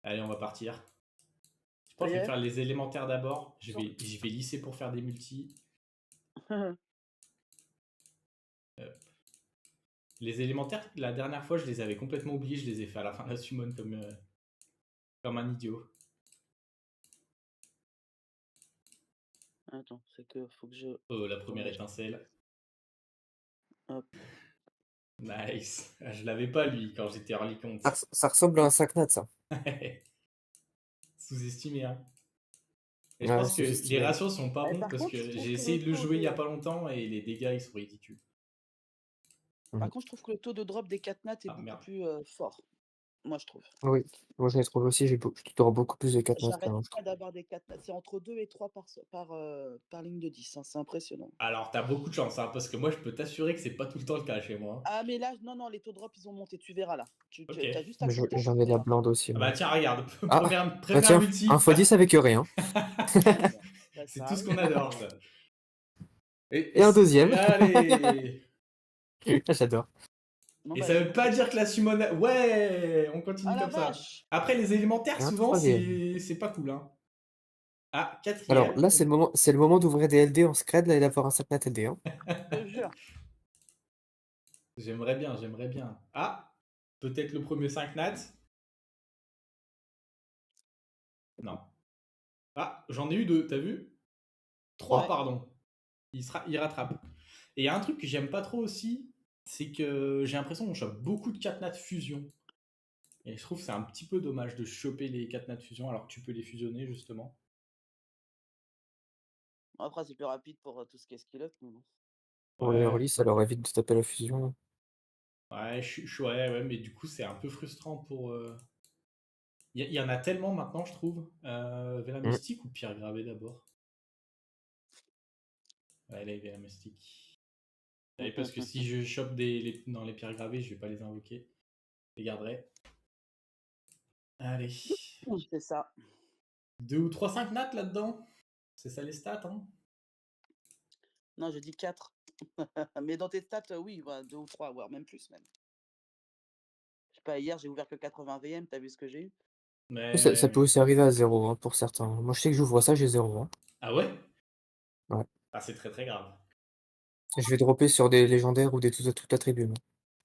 Allez, on va partir. Je pense Ça que y je vais est? faire les élémentaires d'abord. Je vais lisser pour faire des multis. Les élémentaires, la dernière fois, je les avais complètement oubliés. Je les ai fait à la fin de la summon comme un idiot. Attends, c'est que faut que je... Oh, la première Ouais, étincelle. hop. Nice. Ah, je l'avais pas, lui, quand j'étais early compte. Ça ressemble à un sac-nat, ça. Sous-estimé, hein. Et je Ouais, pense que les sous-estimé. ratios sont pas bons Par parce contre, je que trouve j'ai que essayé le de le taux jouer il y a de... pas longtemps et les dégâts ils sont ridicules. Par contre, je trouve que le taux de drop des 4 nats est Ah beaucoup merde. plus fort. Moi, je trouve. Oui, moi je les trouve aussi, je dois beaucoup plus de 4 notes J'arrête qu'un. pas d'avoir des 4 nats. C'est entre 2 et 3 par ligne de 10, hein. C'est impressionnant. Alors t'as beaucoup de chance, hein, parce que moi je peux t'assurer que c'est pas tout le temps le cas chez moi. Ah, mais là, non, les taux de drop, ils ont monté. Tu verras là. Ok. As juste à compter, tu J'en ai de la verras. blinde aussi, Ah bah moi. tiens, regarde. Ah, bah première tiens, multi. 1 x 10 avec rien. Ah, bah, C'est ça tout ce arrive. qu'on adore, ça. Et un deuxième. Allez. J'adore. Non, Et bah, ça j'ai veut pas compté. dire que la summon... Ouais, on Ah continue la comme ça. vache! Après, les élémentaires, Et un souvent, troisième. c'est pas cool, hein. Ah, Alors quatrième. là, c'est le moment d'ouvrir des LD en scred là, et d'avoir un sac-nat LD. Hein. Je te jure. J'aimerais bien, j'aimerais bien. Ah, peut-être le premier 5 nats. Non. Ah, j'en ai eu 2, t'as vu? 3, Ouais. pardon. Il rattrape. Et il y a un truc que j'aime pas trop aussi, c'est que j'ai l'impression qu'on chope beaucoup de 4 nats fusion. Et je trouve que c'est un petit peu dommage de choper les 4 nats fusion alors que tu peux les fusionner, justement. Après, c'est plus rapide pour tout ce qui est skill up, mais bon. Pour les Ouais, early, ça leur évite de taper la fusion. ouais, ouais, mais du coup, c'est un peu frustrant pour. Il y en a tellement maintenant, je trouve. Véla Mm. Mystique ou Pierre Gravé d'abord? Ouais, là, il y avait la Mystique. Et parce que si je chope dans les pierres gravées, je vais pas les invoquer. Je les garderai. Allez. C'est ça. 2 ou 3 5 nats là-dedans. C'est ça les stats, hein. Non, je dis 4. Mais dans tes stats, oui, voilà, 2 ou 3, voire même plus même. Je sais pas, hier, j'ai ouvert que 80 VM, t'as vu ce que j'ai eu? Ça peut Mais. aussi arriver à 0 hein, pour certains. Moi, je sais que j'ouvre ça, j'ai 0. Hein. Ah ouais? Ouais. Ah, c'est très très grave. Je vais dropper sur des légendaires ou des tout attributs. Moi.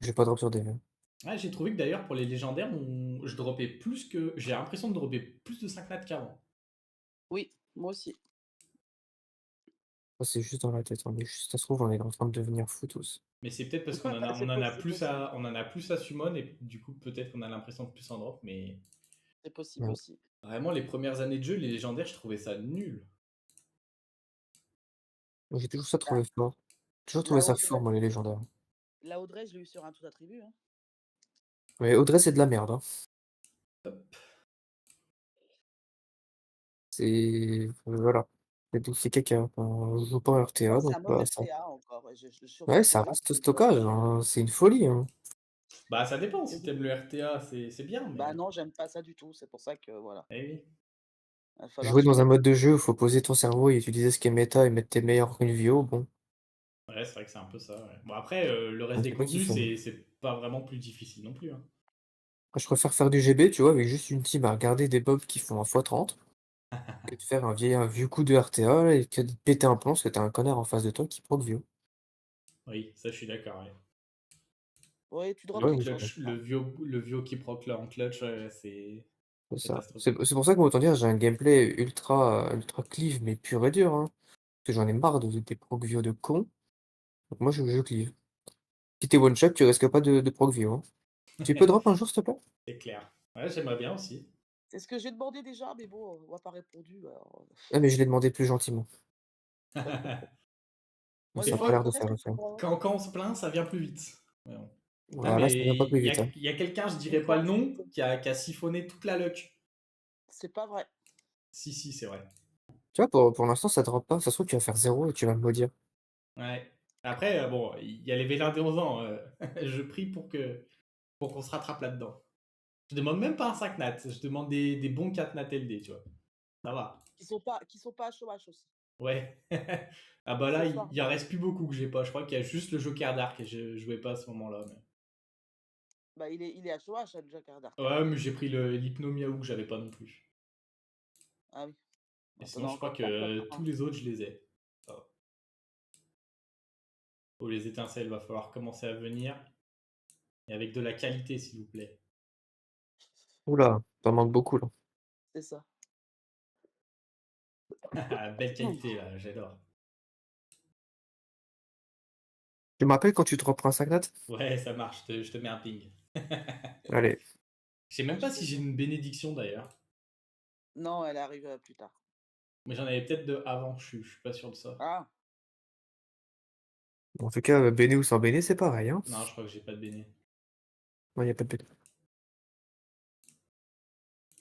Je vais pas drop sur des. Ouais, j'ai trouvé que d'ailleurs, pour les légendaires, je dropais plus que. J'ai l'impression de dropper plus de 5 nats qu'avant. Oui, moi aussi. Ça, c'est juste dans la tête. Hein. Mais ça se trouve, on est en train de devenir fous tous. Mais c'est peut-être parce qu'on C'est possible aussi. on en a plus à summon et du coup, peut-être qu'on a l'impression de plus en drop. Mais C'est possible Ouais. aussi. vraiment, les premières années de jeu, les légendaires, je trouvais ça nul. J'ai toujours ça La, trouvé fort. Toujours trouvé la ça fort, Audrey, moi, les légendaires. la Audrey, je l'ai eu sur un tout attribut. Hein. Mais Audrey, c'est de la merde. Hein. Hop. C'est. Voilà. C'est caca. On joue pas en Ouais, RTA, c'est donc un mauvais bah, ça. RTA encore. Ouais, Surtout que ça là, reste stockage. Hein. C'est une folie. Hein. Bah, ça dépend. c'est Si bon. t'aimes le RTA, c'est bien, Bah mais. non, j'aime pas ça du tout. C'est pour ça que voilà. Eh oui. Il va falloir Jouer que je dans un me... mode de jeu où il faut poser ton cerveau et utiliser ce qui est méta et mettre tes meilleurs Vio, bon, Ouais, c'est vrai que c'est un peu ça. Ouais. Bon, après, le reste des c'est pas contenus, kiffant. c'est pas vraiment plus difficile non plus, hein. Moi, je préfère faire du GB, tu vois, avec juste une team à regarder des mobs qui font un x30, que de faire un vieux coup de RTA là, et que de péter un plomb parce que t'as un connard en face de toi qui proc Vio. Oui, ça, je suis d'accord. Ouais. Ouais, tu drops Ouais, Le quelque mais chose. clutch, le vieux qui proc là en clutch, ouais, c'est c'est ça. catastrophique. C'est pour ça que moi, autant dire, j'ai un gameplay ultra cleave, mais pur et dur, hein. Parce que j'en ai marre des proc Vio de cons. Donc moi, je cleave. Si t'es one shot, tu risques pas de proc Vio. Hein. Tu peux drop un jour, s'il te plaît? C'est clair. Ouais, j'aimerais bien aussi. C'est ce que j'ai demandé déjà, mais bon, on m'a pas répondu. Alors, Ah, mais je l'ai demandé plus gentiment. Mais moi, Des ça a j'en pas l'air fois, de rajouterais faire si l'affaire. quand on se plaint, ça vient plus vite. Ouais, bon. Ah, Voilà, ça va mais pas plus vite, hein. il y a quelqu'un, je une dirais pas fois le nom, accepté. qui a siphonné toute la luck. C'est pas vrai. Si, si, c'est vrai. Tu vois, pour l'instant, ça drop pas. Ça se trouve, tu vas faire 0 et tu vas me maudire. Ouais. Après, bon, il y a les Vélins de 11 ans. Je prie pour qu'on se rattrape là-dedans. Je demande même pas un 5 nat, je demande des bons 4 nat LD, tu vois. Ça va. Qui sont pas à chômage aussi. Ouais. Ah bah là, Ce soir, il en reste plus beaucoup que j'ai pas. Je crois qu'il y a juste le Joker Dark et je jouais pas à ce moment-là. Mais... Bah, il est HOH, hein, Jack Dark. Ouais, mais j'ai pris l'hypnomiaou que j'avais pas non plus. Ah oui. Et Bah, t'en sinon, as je crois encore 4 que maintenant. tous les autres, je les ai. Ça va. Oh, les étincelles, va falloir commencer à venir. Et avec de la qualité, s'il vous plaît. Oula, t'en manques beaucoup là. C'est ça. Belle qualité, là, j'adore. Tu me rappelles quand tu te reprends un Sagnat? Ouais, ça marche, je te mets un ping. Allez, Je sais même Je pas te si j'ai jure. une bénédiction d'ailleurs. Non, elle arrive plus tard. Mais j'en avais peut-être de avant, je suis pas sûr de ça. Ah, en tout cas, béné ou sans béné, c'est pareil, hein. Non, je crois que j'ai pas de béné. Il n'y a pas de béné.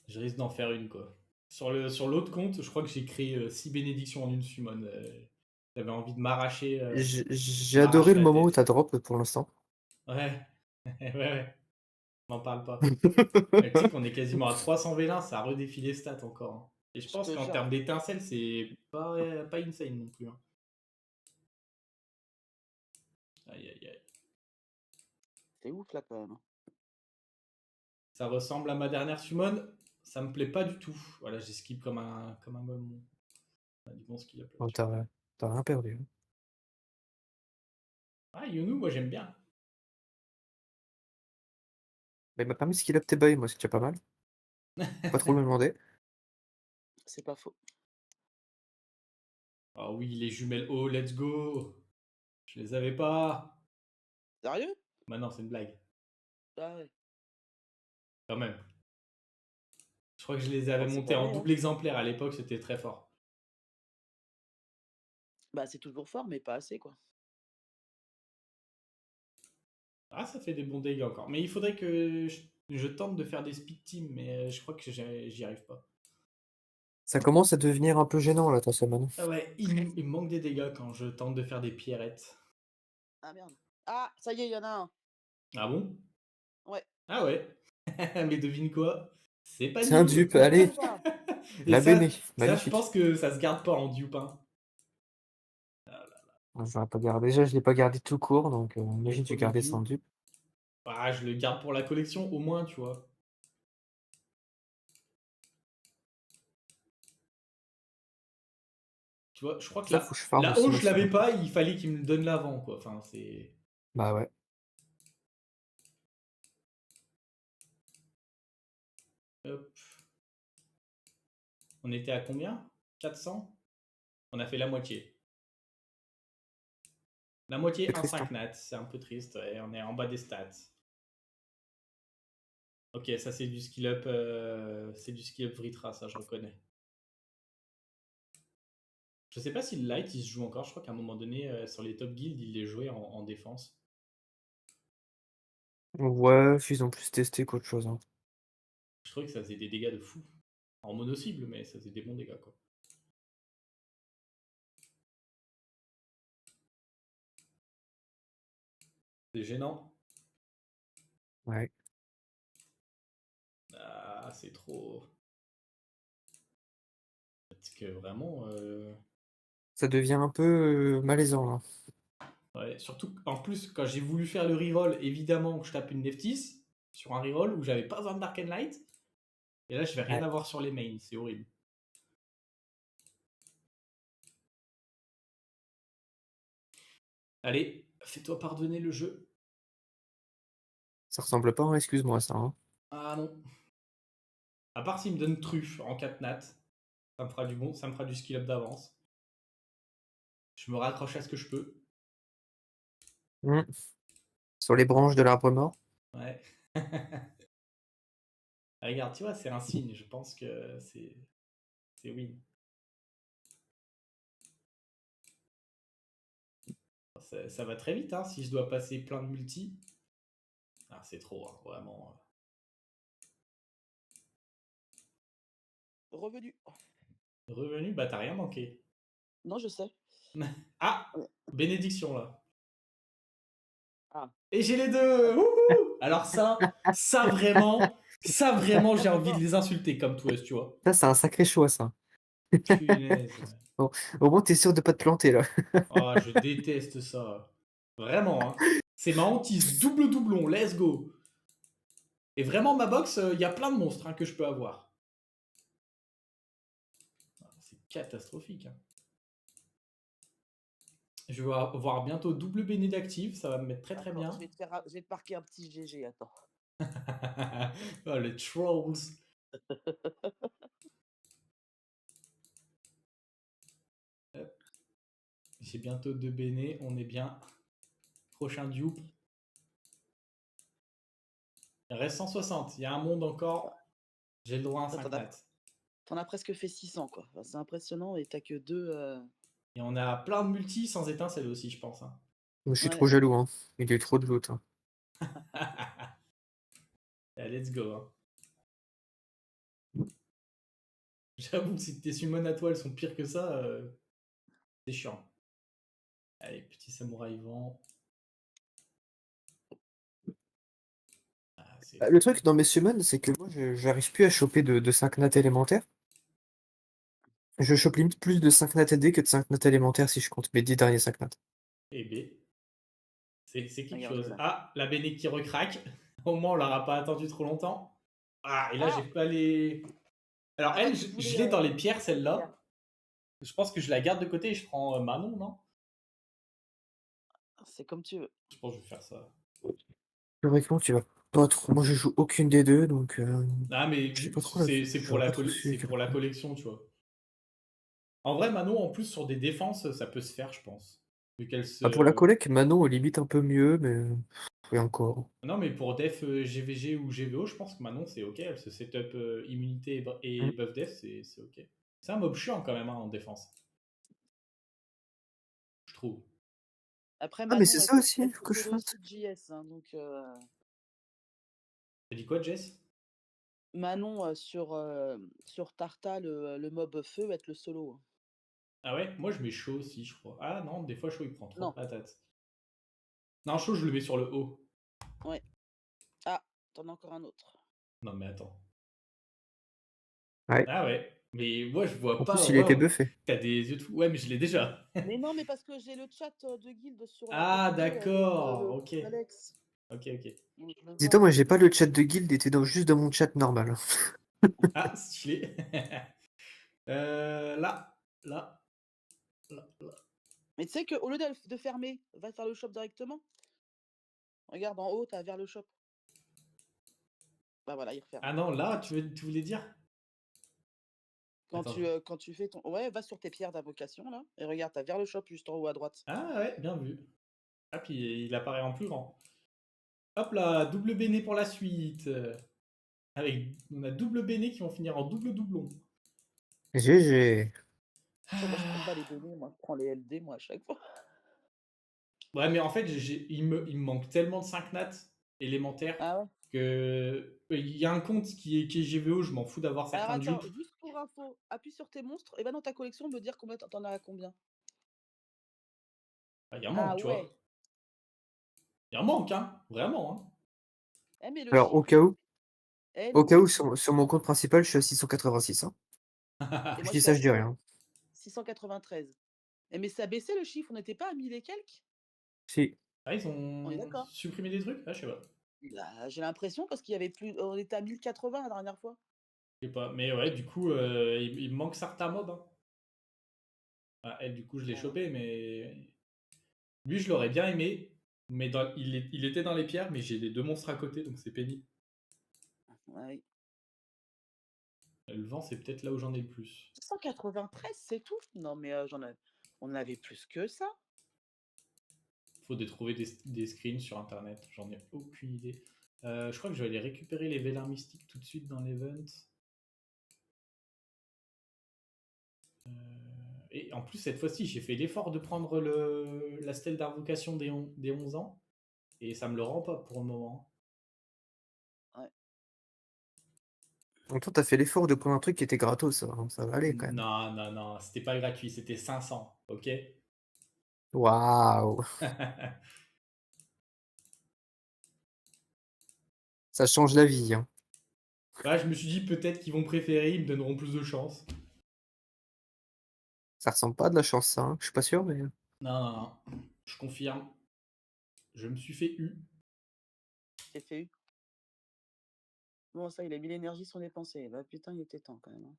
Je risque d'en faire une, quoi. Sur l'autre compte, je crois que j'ai créé 6 bénédictions en une summon. J'avais envie de J'ai adoré m'arracher le la moment où tête. t'as drop pour l'instant. Ouais, ouais, ouais. M'en parle pas. Mais tu sais qu'on est quasiment à 300 vélins, ça a redéfilé les stats encore, hein. Et je je pense te qu'en jure. termes d'étincelles, c'est pas insane non plus, hein. Aïe, aïe, aïe. C'est ouf là quand même. Ça ressemble à ma dernière summon. Ça me plaît pas du tout. Voilà, j'ai skip comme un golemon. On a du bon skill up Oh, là-dessus. t'as rien perdu, hein. Ah, Yunu, moi j'aime bien. Mais il m'a permis de skill up tes buys, moi, c'est déjà pas mal. Pas trop me demander. C'est pas faux. Ah oui, les jumelles oh, let's go. Je les avais pas. Sérieux? Bah non, c'est une blague. Ah ouais. Quand même. Je crois que je les Oh, avais c'est montés pas en vrai, hein. double exemplaire à l'époque, c'était très fort. Bah, c'est toujours fort, mais pas assez quoi. Ah, ça fait des bons dégâts encore. Mais il faudrait que je tente de faire des speed teams, mais je crois que j'y arrive pas. Ça commence à devenir un peu gênant, là, ta semaine. Ah ouais, il me manque des dégâts quand je tente de faire des pierrettes. Ah merde. Ah, ça y est, il y en a un. Ah bon? Ouais. Ah ouais. Mais devine quoi? C'est pas C'est un dupe. dupe, C'est allez, bon ça. Et la béné, ça, je magnifique. pense que ça se garde pas en dupe, hein. Je l'aurais pas gardé. Déjà, je l'ai pas gardé tout court, donc Les imagine tu premiers gardais sans dupes. dupe. Ah, je le garde pour la collection au moins, tu vois. Tu vois, je crois que Ça, faut que je farm la aussi haut, je l'avais maximum. pas, il fallait qu'il me donne l'avant, quoi. Enfin, c'est. Bah ouais. Hop. On était à combien? 400? On a fait la moitié. La moitié, C'est un triste, 5 hein. nat. C'est un peu triste, ouais, on est en bas des stats. Ok, ça c'est du skill up. C'est du skill up Vritra, ça je reconnais. Je sais pas si le light il se joue encore. Je crois qu'à un moment donné, sur les top guilds, il les jouait en défense. Ouais, ils ont plus testé qu'autre chose, hein. Je trouvais que ça faisait des dégâts de fou. En mono-cible, mais ça faisait des bons dégâts, quoi. C'est gênant. Ouais. Ah, c'est trop. Parce que vraiment. Ça devient un peu malaisant, là. Ouais, surtout, en plus, quand j'ai voulu faire le reroll, évidemment que je tape une Neftis sur un reroll où j'avais pas besoin de Dark and Light. Et là, je vais rien Ouais. avoir sur les mains. C'est horrible. Allez, fais-toi pardonner le jeu. Ça ressemble pas, hein, excuse-moi, ça, hein. Ah non. À part s'il me donne truffe en 4 nat, ça me fera du bon, ça me fera du skill up d'avance. Je me raccroche à ce que je peux. Hmm. Sur les branches de l'arbre mort. Ouais. Regarde, tu vois, c'est un signe. Je pense que c'est win. Ça va très vite, hein, si je dois passer plein de multi. Ah, c'est trop, hein, vraiment. Revenu. Revenu, bah t'as rien manqué. Non, je sais. Ah, bénédiction là. Ah. Et j'ai les deux. Wouhou. Alors ça vraiment, j'ai envie de les insulter comme Twist, tu vois. Ça, c'est un sacré choix, ça. Punaise. Bon, au moins, t'es sûr de pas te planter, là. Ah, je déteste ça. Vraiment, hein. C'est ma hantise. Double doublon, let's go. Et vraiment, ma box, il y a plein de monstres hein, que je peux avoir. C'est catastrophique. Hein. Je vais avoir bientôt double béné d'active, ça va me mettre très très Attends, bien. je vais te marquer un petit GG, attends. Oh, les trolls. J'ai bientôt 2 béné, on est bien. Prochain dupe. Il reste 160, il y a un monde encore. J'ai le droit à un 5 nat. T'en as presque fait 600, quoi. Enfin, c'est impressionnant et t'as que 2. Et on a plein de multi sans étincelle aussi, je pense. Hein. Je suis Ouais. trop jaloux, hein. Il y a eu trop de loot. Hein. Allez, let's go. Hein. J'avoue que si tes summons à toi elles sont pires que ça, c'est chiant. Allez, petit samouraï vent. Le truc dans mes summons, c'est que moi, j'arrive plus à choper de 5 nats élémentaires. Je chope limite plus de 5 nats AD que de 5 nats élémentaires si je compte mes 10 derniers 5 nats. Eh B. C'est quelque Regarde, chose. là. Ah, la béné qui recraque. Au moins, on l'aura pas attendu trop longtemps. Ah, et là, Ah j'ai pas les. Alors, bah, elle, tu je voulais, l'ai dans les pierres, celle-là. Je pense que je la garde de côté et je prends Manon, non? C'est comme tu veux. Je pense que je vais faire ça. Théoriquement, tu vas pas trop. Moi, je joue aucune des deux, donc. Ah, mais Je sais pas trop là. c'est pour, c'est pour la collection, tu vois. En vrai, Manon, en plus, sur des défenses, ça peut se faire, je pense. Vu qu'elle se... Pour la collègue, Manon, limite un peu mieux, mais. Et encore. Non, mais pour def GVG ou GVO, je pense que Manon, c'est ok. Elle se setup immunité et buff def, c'est ok. C'est un mob chiant quand même hein, en défense. Je trouve. Après, Ah, Manon, mais c'est ça aussi elle que je possède fasse. aussi JS, hein, donc T'as dit quoi, Jess? Manon sur Tarta, le mob feu va être le solo. Hein. Ah ouais? Moi, je mets chaud aussi, je crois. Ah non, des fois, chaud, il prend trop de Non, patates. Non, chaud, je le mets sur le haut. ouais. Ah, t'en as encore un autre. Non, mais attends. Ouais. Ah ouais. Mais moi, je vois En pas. plus, il a été Waouh, buffé. t'as des yeux de fou. Ouais, mais je l'ai déjà. Mais non, mais parce que j'ai le chat de guild sur la Ah, PTB avec d'accord. Ok. Alex. Ok, ok. Donc, je le Dis-toi, vois. moi, j'ai pas le chat de guild, était juste dans mon chat normal. Ah, stylé. Là, là, là, là. Mais tu sais qu'au lieu de fermer, va faire le shop directement. Regarde en haut, t'as vers le shop. Bah voilà, il referme. Ah non, là, tu voulais dire? Quand Attends. quand tu fais ton. Ouais, va sur tes pierres d'invocation là. Et regarde, t'as vers le shop juste en haut à droite. Ah ouais, bien vu. Ah, puis il apparaît en plus grand. Hop là, double béné pour la suite. On a double béné qui vont finir en double doublon. GG. Moi, je prends pas les données, moi, je prends les LD, moi, à chaque fois. Ouais, mais en fait, il me manque tellement de 5 nats élémentaires Ah ouais. que il y a un compte qui est GVO, je m'en fous d'avoir Alors certains attends, dupes. juste pour info, appuie sur tes monstres et va dans ta collection me dire combien t'en as à combien. Ah, il y en Ah manque, tu vois. ouais. Il y en manque, hein. Vraiment, hein. Eh mais le Alors, chiffre, il est. Eh au nous cas où, aussi. sur mon compte principal, je suis à 686. Hein. Et Je moi je dis suis ça, à je dis rien. 693. Eh mais ça a baissé le chiffre, on n'était pas à 1000 et quelques? Si. Ah, ils On est ont d'accord. supprimé des trucs? Ah, je sais pas. Bah, j'ai l'impression parce qu'il y avait plus. On était à 1080 la dernière fois. Je sais pas. Mais ouais, du coup, il me manque certains mobs. Hein. Ah, elle, du coup, je l'ai Ouais. chopé, mais. Lui, je l'aurais bien aimé. Mais il était dans les pierres, mais j'ai les deux monstres à côté, donc c'est pénible. Ouais. Le vent, c'est peut-être là où j'en ai le plus. 693, c'est tout? Non mais on en avait plus que ça. Faut trouver des screens sur internet, j'en ai aucune idée. Je crois que je vais aller récupérer les vélins mystiques tout de suite dans l'event. Et en plus, cette fois-ci, j'ai fait l'effort de prendre la stèle d'invocation des 11 ans. Et ça me le rend pas pour le moment. Ouais. En même temps, t'as fait l'effort de prendre un truc qui était gratos, ça va aller quand même. Non, non, non, c'était pas gratuit, c'était 500, ok. Waouh. Ça change la vie. Hein. Ouais, je me suis dit peut-être qu'ils vont préférer, ils me donneront plus de chance. Ça ressemble pas à de la chance, ça. Hein. Je suis pas sûr, mais. Non, non, non, je confirme. Je me suis fait eu. C'est fait. Bon, ça, il a mis l'énergie sont dépensées. Bah putain, il était temps quand même. Hein.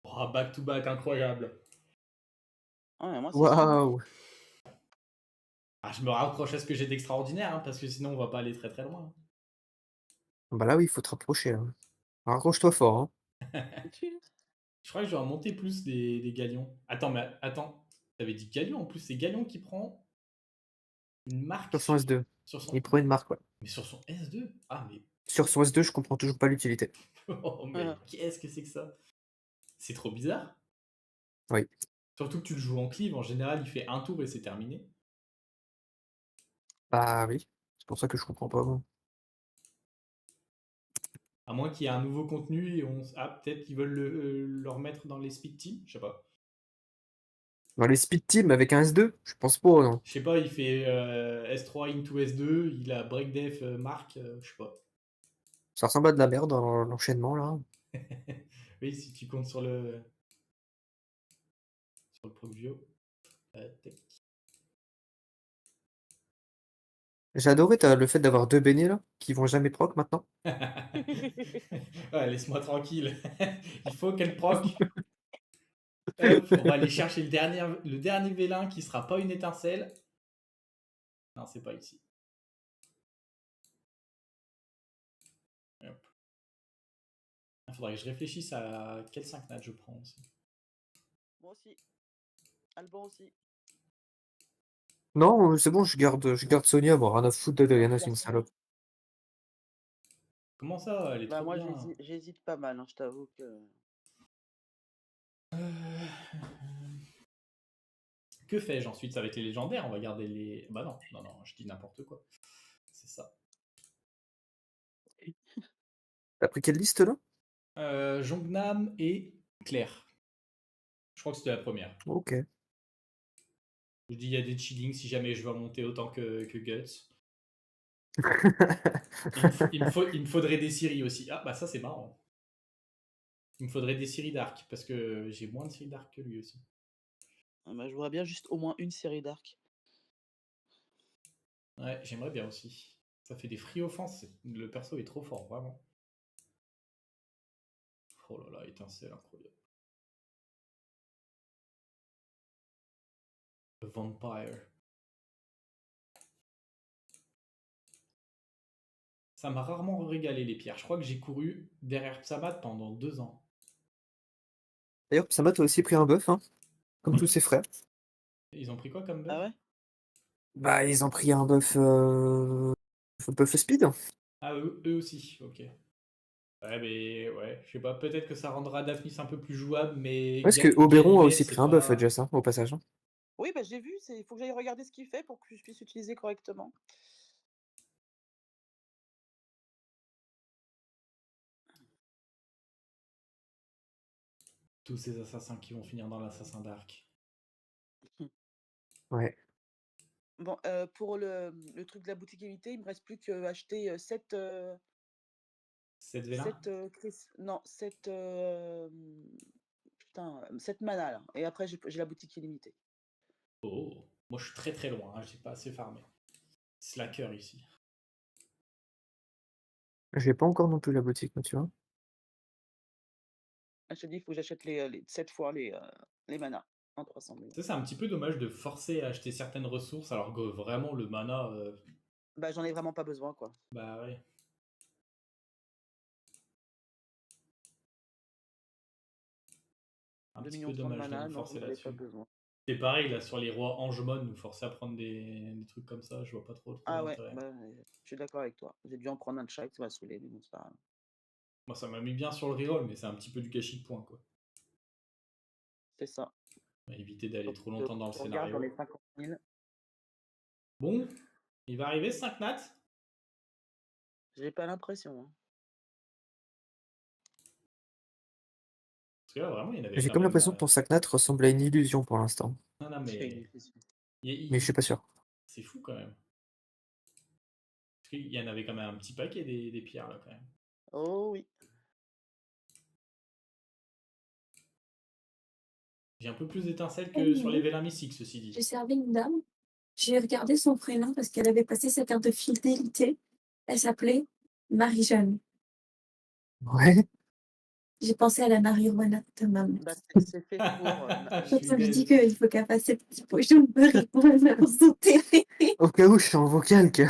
Oh, back to back, incroyable. Ah, mais moi, c'est fini. Waouh! Ah, je me raccroche à ce que j'ai d'extraordinaire, hein, parce que sinon on va pas aller très très loin. Bah là, oui, il faut te rapprocher, là. Raccroche-toi fort, hein. Je crois que je vais en monter plus des galions. Attends, mais attends, t'avais dit galion en plus, c'est Galion qui prend une marque Sur son S2. sur son. Il prend une marque, ouais. Mais sur son S2? Ah, mais. Sur son S2, je comprends toujours pas l'utilité. Oh, mais qu'est-ce que c'est que ça? C'est trop bizarre. Oui. Surtout que tu le joues en cleave, en général, il fait un tour et c'est terminé. Bah oui. C'est pour ça que je comprends pas, moi. À moins qu'il y ait un nouveau contenu et on. Ah, peut-être qu'ils veulent le remettre dans les speed teams, je sais pas. Dans les speed team avec un S2, je pense pas, non. Je sais pas, il fait S3 into S2, il a breakdef marque, je sais pas. Ça ressemble à de la merde dans l'enchaînement, là. Oui, si tu comptes sur le Procvio. Tac. J'ai adoré le fait d'avoir deux beignets, là, qui vont jamais proc maintenant. Ouais, laisse-moi tranquille. Il faut qu'elle proc. Hop, on va aller chercher le dernier vélin qui sera pas une étincelle. Non, c'est pas ici. Hop. Il faudrait que je réfléchisse à quel 5 nat je prends aussi. Moi aussi. Alban aussi. Non, c'est bon, je garde Sonia, bon, rien à foutre de Non, Diana, tu c'est gardes une Sonia. salope. Comment ça? Elle est Bah trop moi, bien. j'hésite pas mal, hein, je t'avoue que... Que fais-je ensuite? Ça va être les légendaires. On va garder les. Bah non, non, non, je dis n'importe quoi. C'est ça. T'as pris quelle liste, là? Jongnam et Claire. Je crois que c'était la première. Ok. Je dis il y a des chillings si jamais je veux monter autant que Guts. Il me faudrait des Siri aussi. Ah bah ça c'est marrant. Il me faudrait des Siri Dark parce que j'ai moins de Siri Dark que lui aussi. Ah bah, je voudrais bien juste au moins une série d'arc. Ouais, j'aimerais bien aussi. Ça fait des free offense. Le perso est trop fort, vraiment. Oh là là, étincelle incroyable. Vampire. Ça m'a rarement régalé les pierres. Je crois que j'ai couru derrière Psamat pendant 2 ans. D'ailleurs, Psamat a aussi pris un buff, hein, comme tous ses frères. Ils ont pris quoi comme buff? Ah ouais? Bah, ils ont pris un buff speed. Ah, eux aussi, ok. Ouais, mais ouais, je sais pas, peut-être que ça rendra Daphnis un peu plus jouable, mais Parce que Oberon a Ganymede, aussi c'est pris un buff, pas. Jess, hein, au passage. Hein. Oui, bah j'ai vu, il faut que j'aille regarder ce qu'il fait pour que je puisse utiliser correctement. Tous ces assassins qui vont finir dans l'assassin d'Arc. Ouais. Bon, pour le truc de la boutique limitée, il me reste plus qu'à acheter 7... 7 vélins? Non, 7... Putain, 7 mana là. Et après, j'ai la boutique illimitée. Oh, moi je suis très très loin, hein, j'ai pas assez farmé. Slacker ici. J'ai pas encore non plus la boutique, tu vois. Ah, je te dis, il faut que j'achète les 7 fois les manas en 300 000. Ça, c'est un petit peu dommage de forcer à acheter certaines ressources alors que vraiment le mana. Bah, j'en ai vraiment pas besoin, quoi. Bah ouais. Un 2 petit millions peu 3 de dommage de mana, nous non, j'en forcer avais pas là-dessus. besoin. C'est pareil là sur les rois Angemon, nous forcer à prendre des trucs comme ça, je vois pas trop Ah ouais, l'intérêt. bah, je suis d'accord avec toi. J'ai dû en prendre un de chaque, ça m'a saoulé, mais bon, c'est pas grave. Moi ça m'a mis bien sur le reroll, mais c'est un petit peu du gâchis de points quoi. C'est ça. On va éviter d'aller trop Je longtemps dans le regarde dans scénario. les 50 000. Bon, il va arriver 5 nats. J'ai pas l'impression. Hein. Parce que là vraiment il y en avait J'ai quand comme même. l'impression que ton sac-nat ressemble à une illusion pour l'instant. Non, non, Il y a une mais. illusion. Mais je suis pas sûr. C'est fou quand même. Parce qu'il y en avait quand même un petit paquet des pierres là quand même. Oh oui. J'ai un peu plus d'étincelles Ah que sur les oui. vélins mystiques, ceci J'ai dit. servi une dame. J'ai regardé son prénom parce qu'elle avait passé sa carte de fidélité. Elle s'appelait Marie-Jeanne. Ouais. J'ai pensé à la marijuana de maman. Bah, c'est fait pour. Je Donc suis ça me dit dead. qu'il faut qu'elle fasse ses petits pochons de marijuana pour son thé. Au cas où, je suis en vocal que.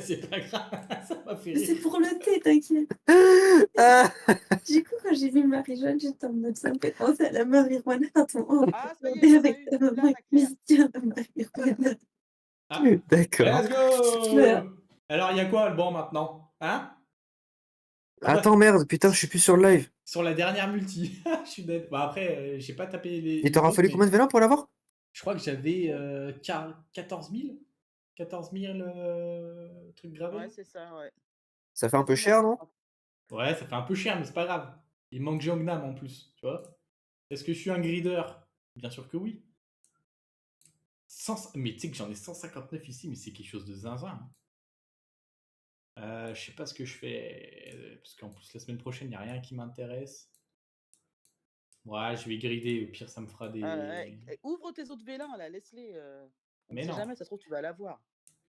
C'est pas grave, ça m'a fait C'est rire. pour le thé, t'inquiète. Ah, Du coup, quand j'ai vu Marie-Jeanne, j'étais en mode ça me fait penser à la marijuana quand on Ah, ça y est, t'en as avec une. ta Là, maman la Claire. qui tient la marijuana. Ah, d'accord. let's go! Alors, il y a quoi le banc maintenant? Hein? Ah bah, Attends, merde, putain, je suis plus sur le live. sur la dernière multi. Je suis dead. Bah après, j'ai pas tapé Il les t'aura autres, fallu mais combien de vélins pour l'avoir? je crois que j'avais 14 000. 14 000 trucs gravés. Ouais, c'est ça, ouais. Ça fait un peu Vas-y, cher, non? Ouais, ça fait un peu cher, mais c'est pas grave. Il manque Jeongnam en plus, tu vois. Est-ce que je suis un grider? Bien sûr que oui. Mais tu sais que j'en ai 159 ici, mais c'est quelque chose de zinzin. Je sais pas ce que je fais, parce qu'en plus la semaine prochaine, il n'y a rien qui m'intéresse. Ouais, je vais grider, au pire ça me fera des... Ouvre tes autres vélins, là, laisse-les. On Mais sait non. jamais, ça se trouve, tu vas l'avoir.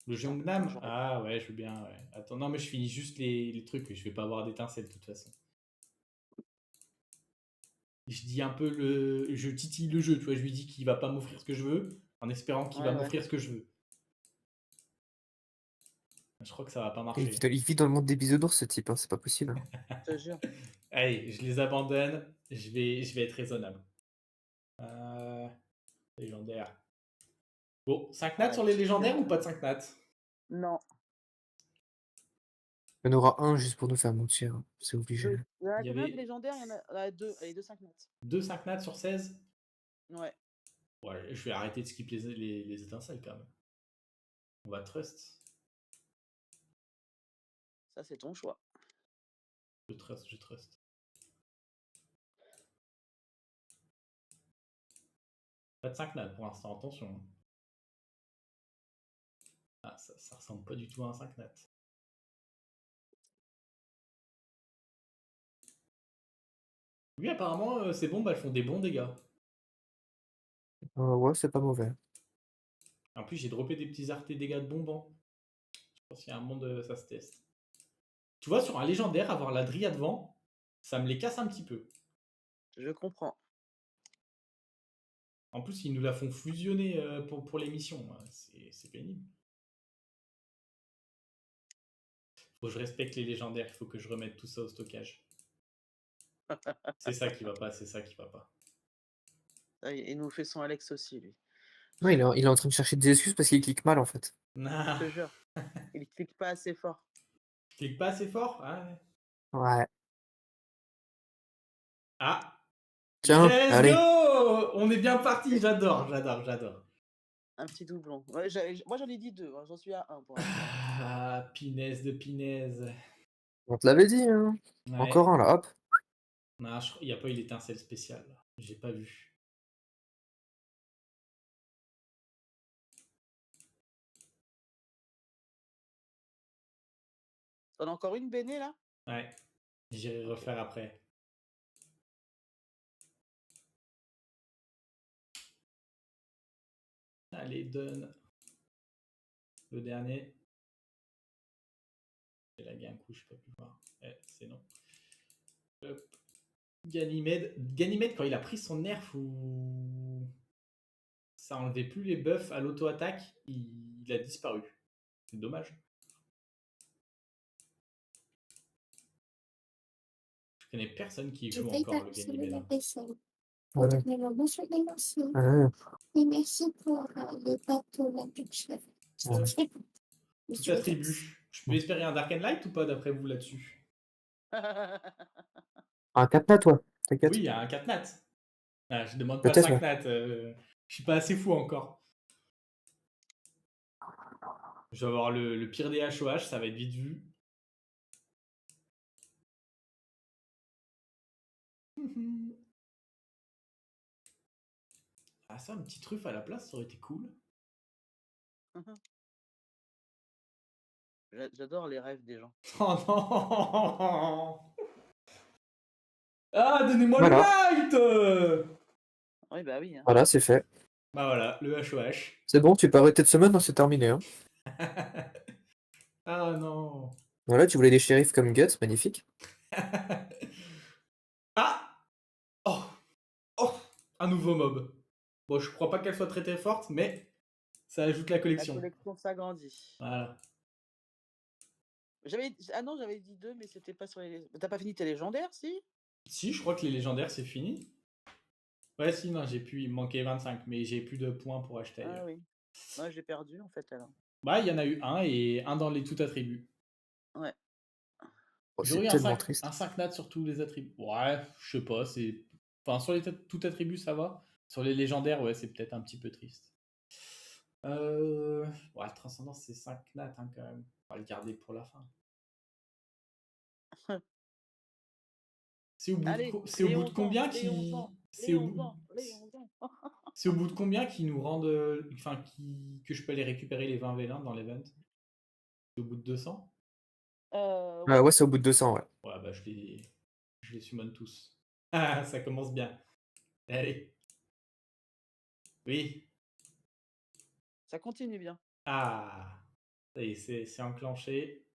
Le Putain, Jeongnam? j'aurais- Ah ouais, je veux bien, ouais. Attends, non mais je finis juste les trucs, je vais pas avoir d'étincelles de toute façon. Je dis un peu je titille le jeu, tu vois, je lui dis qu'il va pas m'offrir ce que je veux, en espérant qu'il va Ouais. m'offrir ce que je veux. Je crois que ça va pas Il marcher. vit dans le monde des bisounours, ce type, hein, c'est pas possible. Je te jure. Allez, je les abandonne, je vais être raisonnable. Légendaire. Bon, 5 nats Ouais, sur les légendaires ou pas de 5 nats? Non. Il y en aura un juste pour nous faire mentir, hein, c'est obligé. Il y en a Il y combien de avait légendaires? Il y en a deux. Allez, 2 5 notes. 2 5 nats sur 16? Ouais. Ouais, je vais arrêter de skip les étincelles quand même. On va trust. Ça, c'est ton choix. Je trust, je trust. Pas de 5 nats pour l'instant, attention. Ah, ça ressemble pas du tout à un 5 nats. Oui, apparemment, ces bombes, elles font des bons dégâts. Ouais, c'est pas mauvais. En plus, j'ai droppé des petits artés dégâts de bombes. Je pense qu'il y a un monde, ça se teste. Tu vois, sur un légendaire, avoir la dryade vent, ça me les casse un petit peu. Je comprends. En plus, ils nous la font fusionner pour l'émission. C'est pénible. Faut que je respecte les légendaires, il faut que je remette tout ça au stockage. C'est ça qui va pas, c'est ça qui va pas. Il nous fait son Alex aussi, lui. Ouais, il est en train de chercher des excuses parce qu'il clique mal en fait. Je te jure. Il clique pas assez fort. Clique pas assez fort? Ah, ouais. Ouais. Ah, Tiens, let's allez. go! On est bien parti, j'adore. Un petit doublon. Ouais, moi, j'en ai dit 2. J'en suis à 1 pour l'instant. Ah, pinaise de pinaise. On te l'avait dit, hein. Ouais. Encore un là, hop. Non, il n'y a pas eu l'étincelle spéciale. J'ai pas vu. T'en as encore une, Béné, là? Ouais, j'irai refaire après. Allez, donne. Le dernier. J'ai lagué un coup, je peux pas pu voir. C'est non. Hop. Ganymède. Ganymède, quand il a pris son nerf ou ça enlevait plus les buffs à l'auto-attaque, il a disparu. C'est dommage. Je connais personne qui joue encore le Ganymède. Ouais. Ouais. Et merci pour les bateaux, la pêche. Toute la tribu. Je peux espérer un Dark and Light ou pas d'après vous là-dessus? Un 4 nat, toi, t'inquiète. Oui, il y a un 4 nat. Ah, je demande pas Peut-être, 5 ouais. nat. Je suis pas assez fou encore. Je vais avoir le pire des HOH, ça va être vite vu. Ah ça, une petite truffe à la place, ça aurait été cool. J'adore les rêves des gens. Oh non! Ah, donnez-moi Voilà. le light! Oui, bah oui. Hein. Voilà, c'est fait. Bah voilà, le HOH. C'est bon, tu peux arrêter de semaine, c'est terminé. Hein. Ah non. Voilà, tu voulais des shérifs comme Guts, magnifique. Ah oh oh un nouveau mob. Bon, je crois pas qu'elle soit très forte, mais ça ajoute la La collection. collection s'agrandit. Voilà. Ah non, j'avais dit 2, mais c'était pas sur les. T'as pas fini tes légendaires, si? Si, je crois que les légendaires, c'est fini. Ouais, si, non, il me manquait 25, mais j'ai plus de points pour acheter Ah ailleurs. oui. Moi, j'ai perdu, en fait, alors. Bah, il y en a eu un et un dans les tout attributs. Ouais. Oh, J'aurais c'est eu tellement triste. un 5 nat sur tous les attributs. Ouais, je sais pas, c'est. Enfin, sur les tout attributs, ça va. Sur les légendaires, ouais, c'est peut-être un petit peu triste. Ouais, le transcendance, c'est 5 nat hein, quand même. On va le garder pour la fin. C'est au bout Allez, de, c'est au les bout de 11 ans, combien les 11 ans, c'est les au 11 bout... ans, les 11 ans. C'est au bout de combien qui nous rendent. Enfin, que je peux aller récupérer les 20 vélins dans l'event? C'est au bout de 200? Ouais. Ouais, c'est au bout de 200, ouais. Ouais, bah je les summon tous. Ah, ça commence bien. Allez. Oui. Ça continue bien. Ah. Ça y est, c'est enclenché.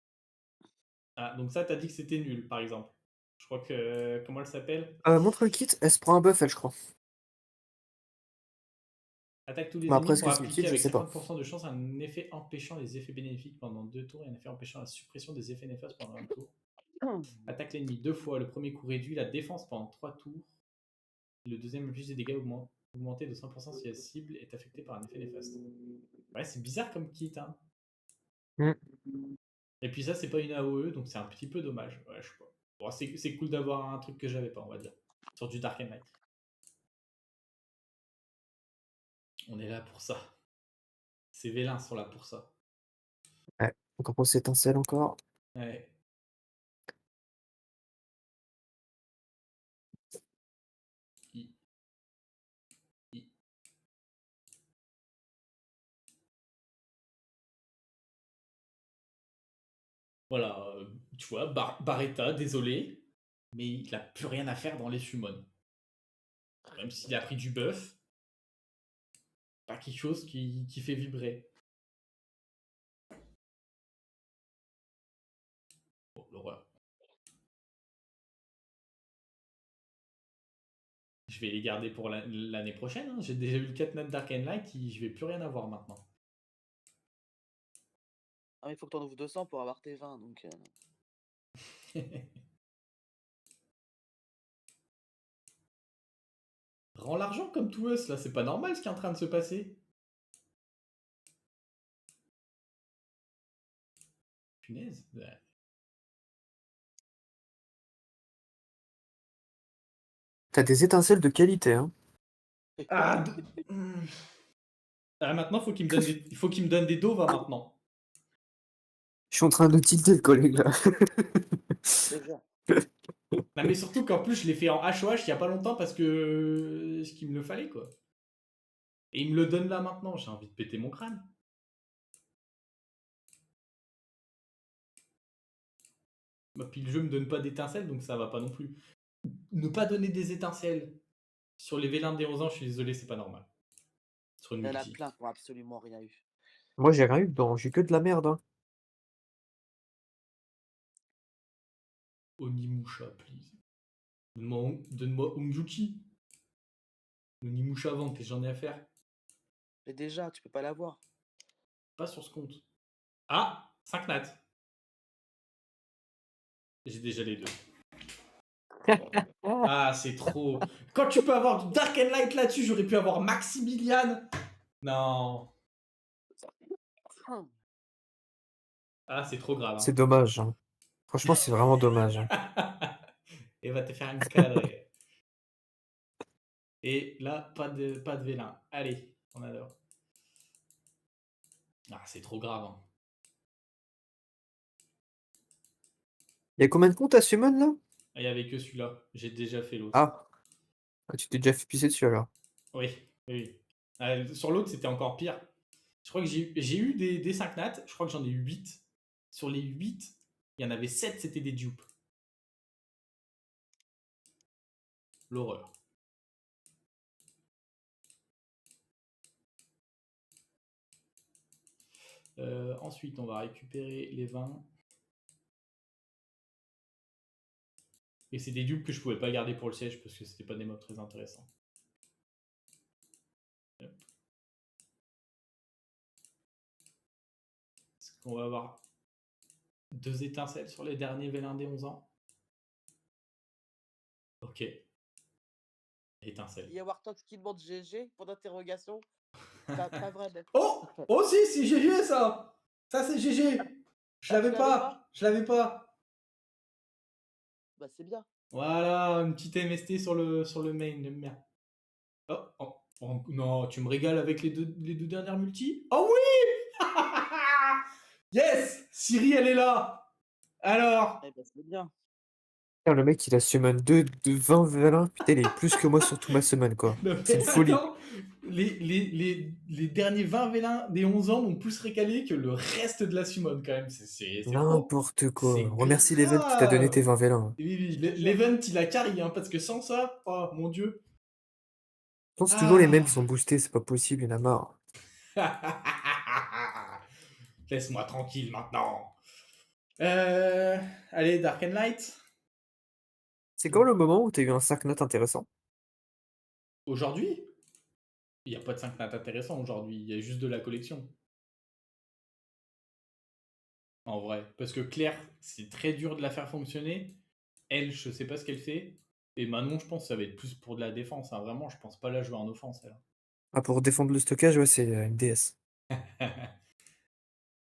Ah, donc ça, t'as dit que c'était nul, par exemple. Je crois que... Comment elle s'appelle? Montre le kit, elle se prend un buff, elle, je crois. Attaque tous les Bah, ennemis après, est-ce pour que c'est appliquer utile, je avec sais pas. 50% de chance un effet empêchant les effets bénéfiques pendant 2 tours et un effet empêchant la suppression des effets néfastes pendant un tour. Attaque l'ennemi 2 fois. Le premier coup réduit la défense pendant 3 tours. Le deuxième inflige des dégâts augmentés de 100% si la cible est affectée par un effet néfaste. Ouais, c'est bizarre comme kit, hein. Mm. Et puis ça, c'est pas une AOE, donc c'est un petit peu dommage. Ouais, je sais pas. Bon, c'est cool d'avoir un truc que j'avais pas, on va dire. Sur du Dark and Light. On est là pour ça. Ces vélins sont là pour ça. Ouais, on commence étincelle encore. Ouais. I. I. Voilà, tu vois, Barretta, désolé, mais il a plus rien à faire dans les summons. Même s'il a pris du buff, pas quelque chose qui fait vibrer. Oh, l'horreur. Je vais les garder pour l'année prochaine. Hein. J'ai déjà eu le 4 Dark and Light, je vais plus rien avoir maintenant. Ah, mais il faut que t'en ouvres 200 pour avoir tes 20, donc... Rends l'argent comme tout us, là, c'est pas normal ce qui est en train de se passer. Punaise. Ouais. T'as des étincelles de qualité, hein. Ah, ah, maintenant, il faut qu'il me donne des dova maintenant. Je suis en train de tilter le collègue, là. Déjà. Non, mais surtout qu'en plus, je l'ai fait en HOH il y a pas longtemps parce que ce qu'il me le fallait, quoi. Et il me le donne là maintenant, j'ai envie de péter mon crâne. Bah, puis le jeu me donne pas d'étincelles, donc ça va pas non plus. Ne pas donner des étincelles sur les vélins des 11 ans, je suis désolé, c'est pas normal. Sur une Il y en a multi. plein qui n'ont absolument rien eu. Moi, j'ai rien eu dedans, j'ai que de la merde, hein. Onimusha, please. Donne-moi Umjuki. Onimusha avant, que j'en ai à faire. Mais déjà, tu peux pas l'avoir. Pas sur ce compte. Ah, 5 nats. J'ai déjà les deux. Ah, c'est trop. Quand tu peux avoir du Dark and Light là-dessus, j'aurais pu avoir Maximilian. Non. Ah, c'est trop grave. C'est dommage, hein. Franchement, c'est vraiment dommage, hein. Et va te faire une escalader. Et là, pas de vélin. Allez, on adore. Ah, c'est trop grave. Hein. Il y a combien de comptes à Summon, là? Il n'y avait que celui-là. J'ai déjà fait l'autre. Ah. Ah, tu t'es déjà fait pisser dessus, alors. Oui, oui. Sur l'autre, c'était encore pire. Je crois que j'ai eu des 5 nats. Je crois que j'en ai eu 8. Sur les 8, il y en avait 7, c'était des dupes. L'horreur. Ensuite, on va récupérer les 20. Et c'est des dupes que je pouvais pas garder pour le siège parce que c'était pas des mobs très intéressants. Hop. Est-ce qu'on va avoir 2 étincelles sur les derniers vélins des 11 ans? Ok. Étincelle. Il y a Wartox qui demande GG pour d'interrogation. Pas vrai, mais. Oh! Oh si, c'est GG ça! Ça c'est GG! Je Ah, l'avais tu l'avais pas! Je l'avais pas! Bah, c'est bien. Voilà, une petite MST sur le main, j'aime bien. Oh, oh, non, tu me régales avec les deux dernières multis? Oh oui! Yes! Siri, elle est là! Alors? Eh ben, c'est bien. Putain, le mec, il a summon 2 de 20 vélins. Putain, il est plus que moi sur tout ma summon, quoi. Non, C'est une folie. attends, les derniers 20 vélins des 11 ans m'ont plus récalé que le reste de la summon quand même. C'est trop. N'importe quoi. C'est Remercie l'event qui t'a donné tes grave. 20 vélins. Oui, oui, Je te jure. l'event il a carry, hein, parce que sans ça, oh mon dieu. Je pense toujours les mêmes Ah. qui sont boostés, c'est pas possible, il y en a marre. Laisse-moi tranquille maintenant. Allez, Dark and Light. C'est quand le moment où t'as eu un 5 notes intéressant? Aujourd'hui, il n'y a pas de 5 nattes intéressants aujourd'hui, il y a juste de la collection. En vrai. Parce que Claire, c'est très dur de la faire fonctionner. Elle, je sais pas ce qu'elle fait. Et Manon, je pense que ça va être plus pour de la défense. Hein. Vraiment, je pense pas la jouer en offense. Elle. Ah, pour défendre le stockage, ouais, c'est une DS.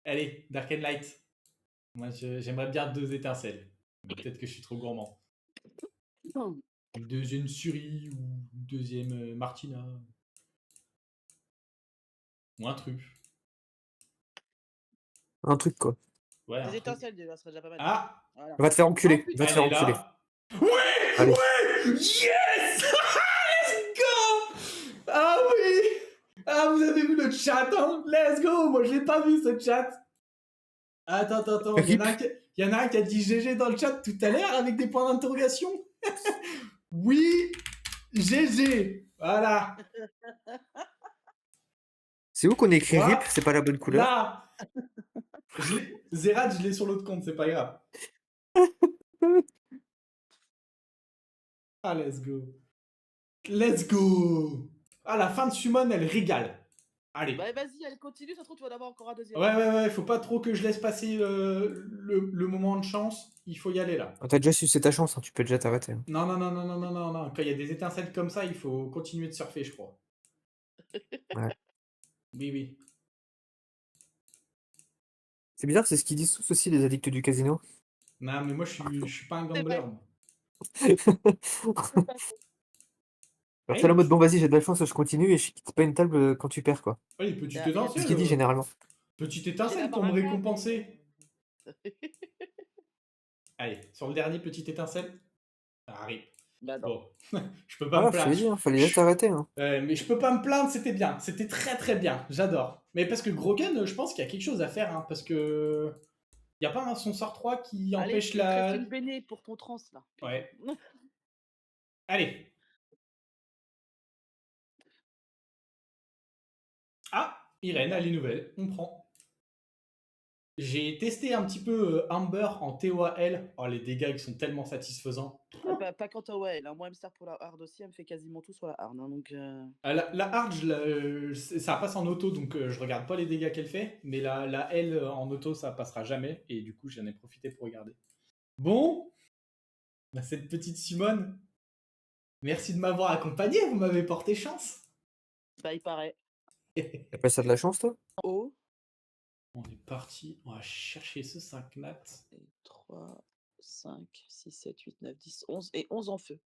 Allez, Dark and Light. Moi, j'aimerais bien 2 étincelles. Mais peut-être que je suis trop gourmand. Une deuxième Suri ou une deuxième Martina. Ou un truc. Un truc, quoi. Ouais, un Des truc. étincelles déjà, ce serait déjà pas mal. Ah! Voilà. Va te faire enculer. Oh, Va te Elle faire est enculer. là. Ouais! Allez. Ouais! Yes! Let's go! Ah oui! Ah, vous avez vu le chat, hein? Let's go! Moi, je l'ai pas vu, ce chat. Attends. Il y en a un qui a dit GG dans le chat tout à l'heure avec des points d'interrogation. Oui! GG! Voilà. C'est où qu'on écrit Voilà. RIP, c'est pas la bonne couleur? Là! Zerad, je l'ai sur l'autre compte, c'est pas grave. Ah, let's go. Let's go! Ah, la fin de Summon, elle régale. Allez. Bah, vas-y, elle continue, ça se trouve, tu vas en avoir encore un deuxième. Ouais, faut pas trop que je laisse passer le moment de chance. Il faut y aller là. Ah, t'as déjà su, c'est ta chance, hein, tu peux déjà t'arrêter. Hein. Non. Quand il y a des étincelles comme ça, il faut continuer de surfer, je crois. Ouais. Oui. C'est bizarre, c'est ce qu'ils disent tous aussi, les addicts du casino. Non, mais moi, je suis pas un gambler. Moi. Alors, c'est la mode, bon, vas-y, j'ai de la chance, je continue et je quitte pas une table quand tu perds, quoi. Allez, petite Il y a- C'est ce étincelle. qu'il dit généralement. Petite J'ai étincelle la pour me baraka, récompenser. mais- Allez, sur le dernier, petite étincelle. Ah, rip. Bah, non. Bon, je peux pas Voilà, me je te plaindre. l'ai dit, hein, fallait déjà t'arrêter. Hein. Mais je peux pas me plaindre, c'était bien. C'était très très bien. J'adore. Mais parce que Grogan, je pense qu'il y a quelque chose à faire. Hein, parce que. Y a pas son sort 3 qui Allez, empêche il te reste la. une béné pour ton trans, là. Ouais. Allez. Ah, Irène a les nouvelles. On prend. J'ai testé un petit peu Amber en TOAL. Oh, les dégâts, ils sont tellement satisfaisants. Pas quand ouais, là, moi, Hamster pour la hard aussi, elle me fait quasiment tout sur la hard. Hein, donc, La hard, ça passe en auto, donc je regarde pas les dégâts qu'elle fait. Mais la L en auto, ça passera jamais. Et du coup, j'en ai profité pour regarder. Bon. Bah, cette petite Simone. Merci de m'avoir accompagné. Vous m'avez porté chance. bah, il paraît. T'as pas ça de la chance, toi? Oh. On est parti. On va chercher ce 5 nat. 3, 5, 6, 7, 8, 9, 10, 11. Et 11 en feu.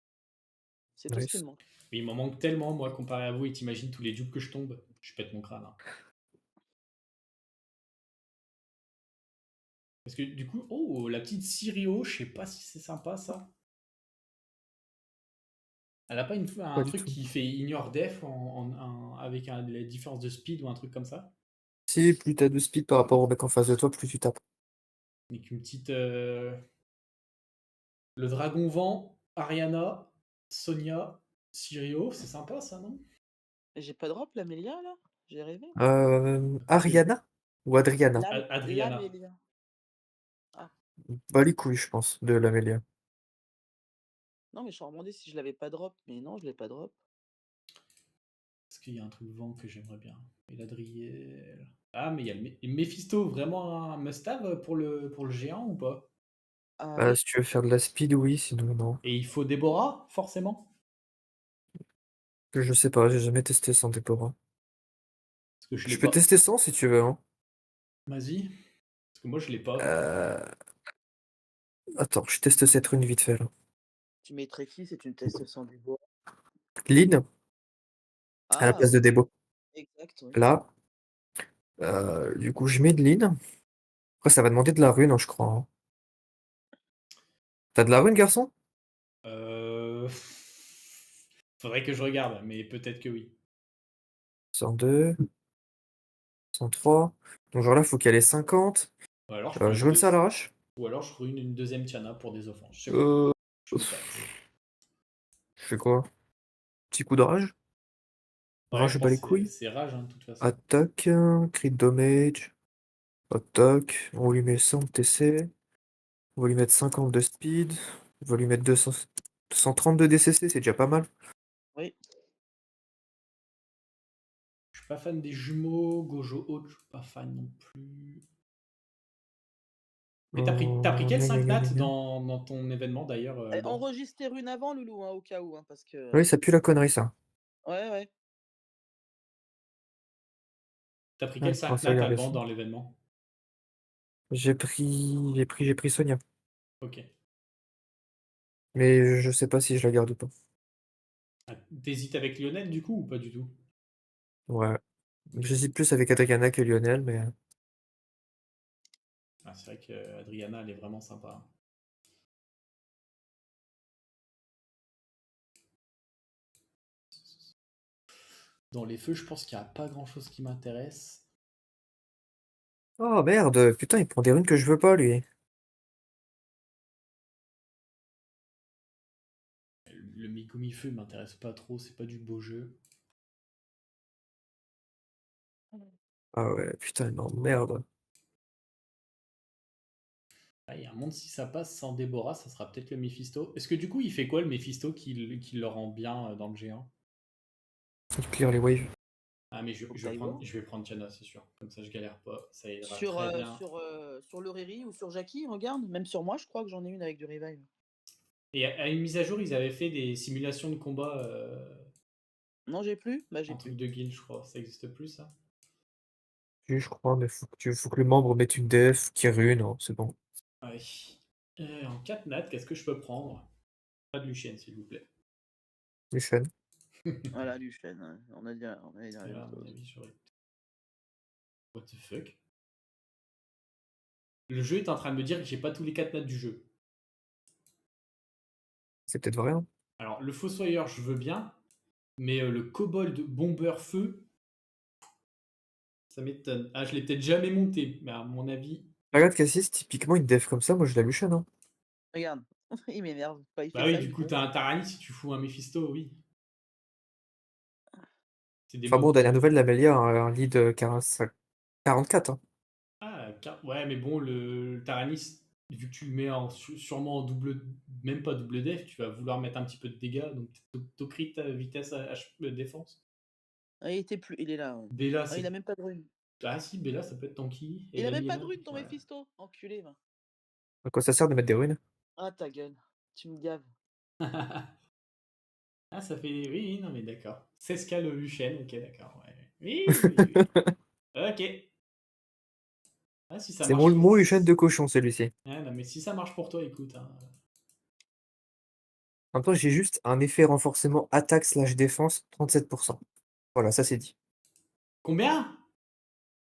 C'est tout ce qui Nice. me manque. Mais il m'en manque tellement, moi, comparé à vous. Et t'imagines tous les dupes que je tombe. Je pète mon crâne. Hein. Parce que du coup, oh, la petite Sirio, je sais pas si c'est sympa ça. Elle a pas un du truc tout. qui fait ignore def avec la différence de speed ou un truc comme ça? Si plus t'as de speed par rapport au mec en face de toi, plus tu tapes. Avec une petite. Le dragon vent, Ariana, Sonia, Sirio, c'est sympa ça, non? J'ai pas de drop, l'Amélia, là? J'ai rêvé. Ariana? Ou Adriana. Adriana. L'Amélia. Bah les couilles, je pense, de l'Amélia. Non, mais je suis demandé si je l'avais pas drop, mais non, je l'ai pas drop. Est-ce qu'il y a un truc vent que j'aimerais bien? Et l'Adriel. Ah, mais il y a le Mephisto, vraiment un must-have pour le géant ou pas? Ah Bah, oui. si tu veux faire de la speed, oui, sinon non. Et il faut Déborah, forcément? Je sais pas, j'ai jamais testé sans Déborah. Parce que je l'ai Je peux pas. tester sans si tu veux, hein. Vas-y. Parce que moi, je l'ai pas. Euh, Attends, je teste cette rune vite fait là. Tu mettrais qui si tu me testes sans Débo? Lynn, à la Ah place de oui, Débo. exact, oui. Là, du coup, je mets de Lynn. Après, ça va demander de la rune, hein, je crois, hein. T'as de la rune, garçon? Euh... Faudrait que je regarde, mais peut-être que oui. 102, 103. Donc, genre là, faut qu'elle ait 50. Ou alors, je prends Je rune ça à l'arrache. Ou alors, je rune une deuxième Tiana pour des offenses. Je sais pas. Euh, Je me tâte. Je fais quoi? Petit coup de rage? Ouais, je Rage bas pense les que couilles. c'est rage, hein, de toute façon. Attaque, crit damage. Attaque. On lui met 100 de TC. On va lui mettre 50 de speed. On va lui mettre 230 de DCC, c'est déjà pas mal. Oui. Je suis pas fan des jumeaux. Gojo Haute, je suis pas fan non plus. Mais t'as pris quel 5 nat dans ton événement d'ailleurs Laure Enregistre tes runes avant, Loulou, hein, au cas où, hein, parce que. Oui, ça pue la connerie, ça. Ouais, ouais. T'as pris Ouais, quel on 5 va nat regarder Alban ça. dans l'événement? J'ai pris Sonia. Ok. Mais je sais pas si je la garde ou pas. Ah, t'hésites avec Lionel du coup ou pas du tout? Ouais. J'hésite plus avec Adriana que Lionel, mais Ah, c'est vrai que Adriana elle est vraiment sympa. Dans les feux, je pense qu'il n'y a pas grand chose qui m'intéresse. oh merde, putain, il prend des runes que je veux pas, lui. Le Megumi Feu m'intéresse pas trop, c'est pas du beau jeu. Ah ouais, putain, non, merde. Ah, il y a un monde, si ça passe sans Déborah, ça sera peut-être le Mephisto. Est-ce que du coup, il fait quoi le Mephisto qui le rend bien dans le géant? Il clear les waves. Ah, mais Faut que t'ailles voir. je vais prendre Tiana, c'est sûr. Comme ça, je galère pas. Ça aidera Sur, très bien. sur le Riri ou sur Jackie, regarde. Même sur moi, je crois que j'en ai une avec du revive. Et à une mise à jour, ils avaient fait des simulations de combat. Non, j'ai plus. Bah, j'ai Un truc plus. de guild, je crois. Ça existe plus, ça? Oui, je crois, mais faut que les membres mettent une def qui rune, hein, c'est bon. Ouais. En 4 nat, qu'est-ce que je peux prendre? Pas de Lucienne, s'il vous plaît. Les chaînes. Voilà, Luchen. Ouais. On a dit la Là, même à mon chose. avis, j'aurais. What the fuck? Le jeu est en train de me dire que j'ai pas tous les 4 nats du jeu. C'est peut-être vrai, hein. Alors, le Fossoyeur, je veux bien. Mais le Kobold Bomber Feu, ça m'étonne. Ah, je l'ai peut-être jamais monté. Mais à mon avis. Regarde, Cassis, typiquement une def comme ça, moi je la luchonne, hein. Regarde. Il m'énerve. Quand il Bah fait oui, ça, du il coup, con. t'as un Tarani si tu fous un Mephisto, oui. C'est des Enfin bon, mobs. dernière nouvelle, l'Amélia a un lead 44, hein. Ah, ouais, mais bon, le Taranis, vu que tu le mets sûrement en double, même pas double def, tu vas vouloir mettre un petit peu de dégâts, donc t'ocrit ta vitesse défense. Ah, il est là. Ouais. Bella, Ah, il a c'est. même pas de rune. Ah si, Bella, ça peut être tanky. Et Il a même pas Yamina, de rune, ton ouais. Mephisto. Enculé, va. À quoi ça sert de mettre des runes? Ah, ta gueule. Tu me gaves. Ah, ça fait. Oui, oui, non, mais d'accord. 16K le Luchen, ok, d'accord. Ouais. Oui, oui, oui, oui. Ok. Ah, si ça C'est marche. mon Luchen de cochon, celui-ci. Ah, non, mais si ça marche pour toi, écoute. Hein. En même temps, j'ai juste un effet renforcement attaque/défense 37%. Voilà, ça c'est dit. Combien?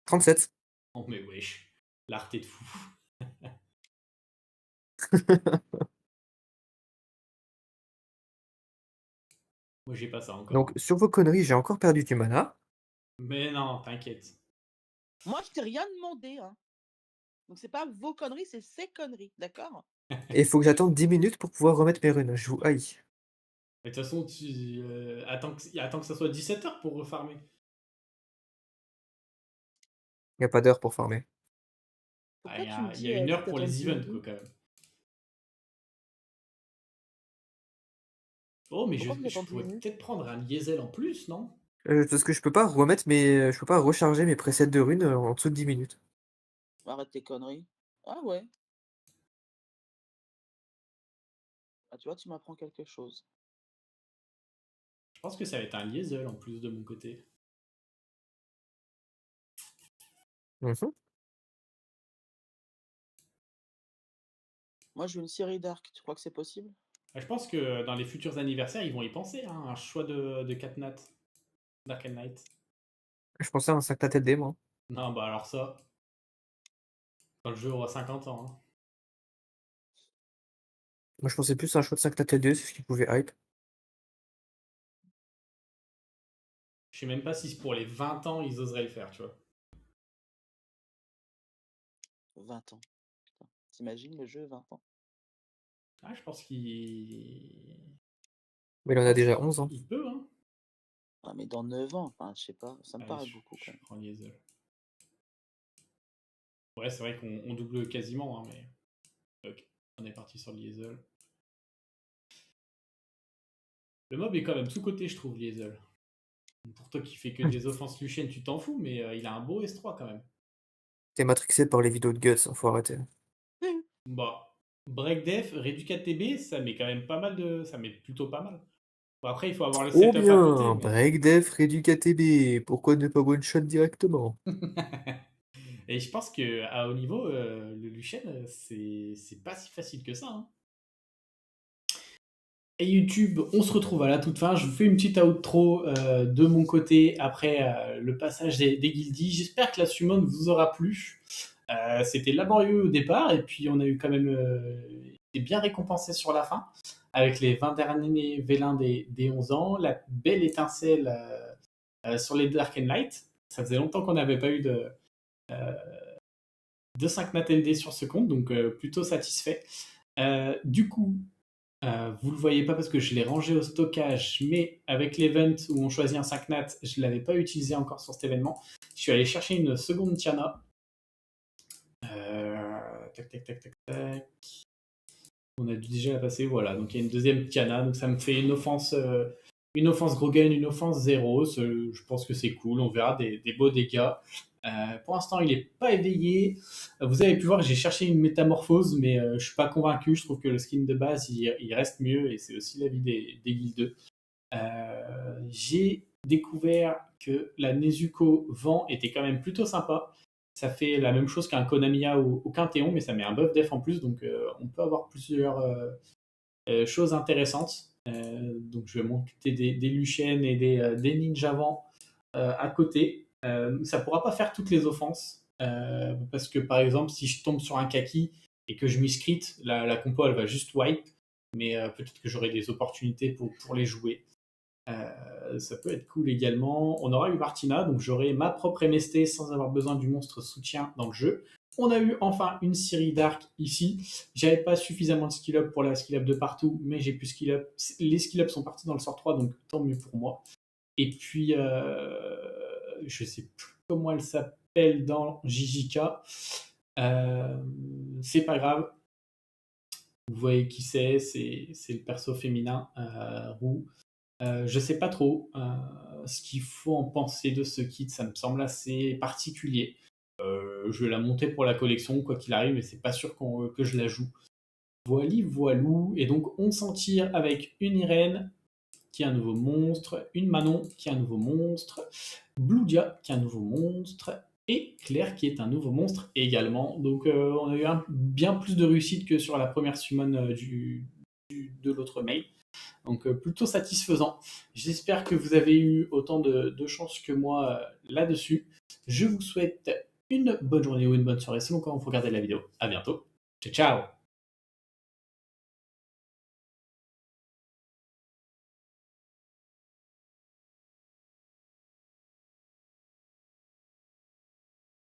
37. Oh, mais wesh. L'art est de fou. Moi, j'ai pas ça encore. Donc, sur vos conneries, j'ai encore perdu du mana. Mais non, t'inquiète. Moi, je t'ai rien demandé, hein. Donc, c'est pas vos conneries, c'est ses conneries, d'accord? Et il faut que j'attende 10 minutes pour pouvoir remettre mes runes. Je vous haïs. Mais de toute façon, attends que ça soit 17h pour refarmer. Il n'y a pas d'heure pour farmer. Pourquoi Il y tu me a, il dis y a une que heure pour les t'attends events, quoi, quand même. Oh, mais Pourquoi je vous attendez pourrais peut-être prendre un Liesel en plus, non? Parce que je peux pas je peux pas recharger mes presets de runes en dessous de 10 minutes. Arrête tes conneries. Ah ouais. Ah, tu vois, tu m'apprends quelque chose. Je pense que ça va être un Liesel en plus de mon côté. Mhm. Moi, je veux une série d'arcs. Tu crois que c'est possible? Je pense que dans les futurs anniversaires, ils vont y penser, hein, un choix de 4 nat. Dark and Light. Je pensais à un sac à tête moi. Non, bah alors ça, quand le jeu aura 50 ans. Hein. Moi, je pensais plus à un choix de 5 tête 2, c'est ce qui pouvait hype. Je sais même pas si pour les 20 ans, ils oseraient le faire, tu vois. 20 ans. Putain. T'imagines le jeu 20 ans? Ah, je pense qu'il... Mais il en a déjà 11 ans. Il peut, hein. Ah, mais dans 9 ans, enfin, je sais pas, ça me Allez, paraît je beaucoup quand même. prends Liesel. Ouais, c'est vrai qu'on double quasiment, hein, mais... Ok, on est parti sur Liesel. Le mob est quand même sous-côté, je trouve, Liesel. Pour toi qui fais que des offenses Lucienne, tu t'en fous, mais il a un beau S3 quand même. T'es matrixé par les vidéos de Guts, faut arrêter. Bah, Breakdef, Reducat TB, ça met quand même pas mal de... Ça met plutôt pas mal. Bon, après, il faut avoir le Trop setup à côté, bien! mais... Breakdef, Reduc ATB, pourquoi ne pas one-shot directement? Et je pense qu'à haut niveau, le Lucienne, c'est pas si facile que ça. Hein. Et YouTube, on se retrouve à la toute fin. Je vous fais une petite outro de mon côté après le passage des guildies. J'espère que la summon vous aura plu. C'était laborieux au départ et puis on a eu quand même été bien récompensé sur la fin avec les 20 derniers vélins des 11 ans, la belle étincelle sur les Dark and Light. Ça faisait longtemps qu'on n'avait pas eu de 5 nat LD sur ce compte, donc plutôt satisfait. Du coup, vous le voyez pas parce que je l'ai rangé au stockage, mais avec l'event où on choisit un 5 nat, je l'avais pas utilisé encore sur cet événement. Je suis allé chercher une seconde Tiana. Tac, tac, tac, tac, tac. On a dû déjà la passer, voilà. Donc il y a une deuxième Tiana, donc ça me fait une offense Grogan, une offense 0. Je pense que c'est cool, on verra des beaux dégâts. Pour l'instant, il n'est pas éveillé. Vous avez pu voir que j'ai cherché une métamorphose, mais je suis pas convaincu. Je trouve que le skin de base, il reste mieux, et c'est aussi l'avis des guildes 2. J'ai découvert que la Nezuko Vent était quand même plutôt sympa. Ça fait la même chose qu'un Konamiya au Quintéon, mais ça met un buff def en plus, donc on peut avoir plusieurs choses intéressantes. Donc je vais monter des Luciennes et des Ninja Vent à côté. Ça pourra pas faire toutes les offenses, parce que par exemple, si je tombe sur un Kaki et que je miscrit, la compo elle va juste wipe, mais peut-être que j'aurai des opportunités pour les jouer. Ça peut être cool également. On aura eu Martina, donc j'aurai ma propre MST sans avoir besoin du monstre soutien dans le jeu. On a eu enfin une série d'arc ici. J'avais pas suffisamment de skill up pour la skill up de partout, mais j'ai pu skill up. Les skill up sont partis dans le sort 3, donc tant mieux pour moi. Et puis, je sais plus comment elle s'appelle dans JJK. C'est pas grave. Vous voyez qui c'est le perso féminin, roux. Je sais pas trop ce qu'il faut en penser de ce kit, ça me semble assez particulier. Je vais la monter pour la collection, quoi qu'il arrive, mais c'est pas sûr que je la joue. Voilou, et donc on s'en tire avec une Irène qui est un nouveau monstre, une Manon qui est un nouveau monstre, Bludia qui est un nouveau monstre, et Claire qui est un nouveau monstre également. Donc on a eu bien plus de réussite que sur la première summon de l'autre mail. Donc plutôt satisfaisant. J'espère que vous avez eu autant de chance que moi là-dessus. Je vous souhaite une bonne journée ou une bonne soirée selon quand vous regardez la vidéo. À bientôt. Ciao, ciao.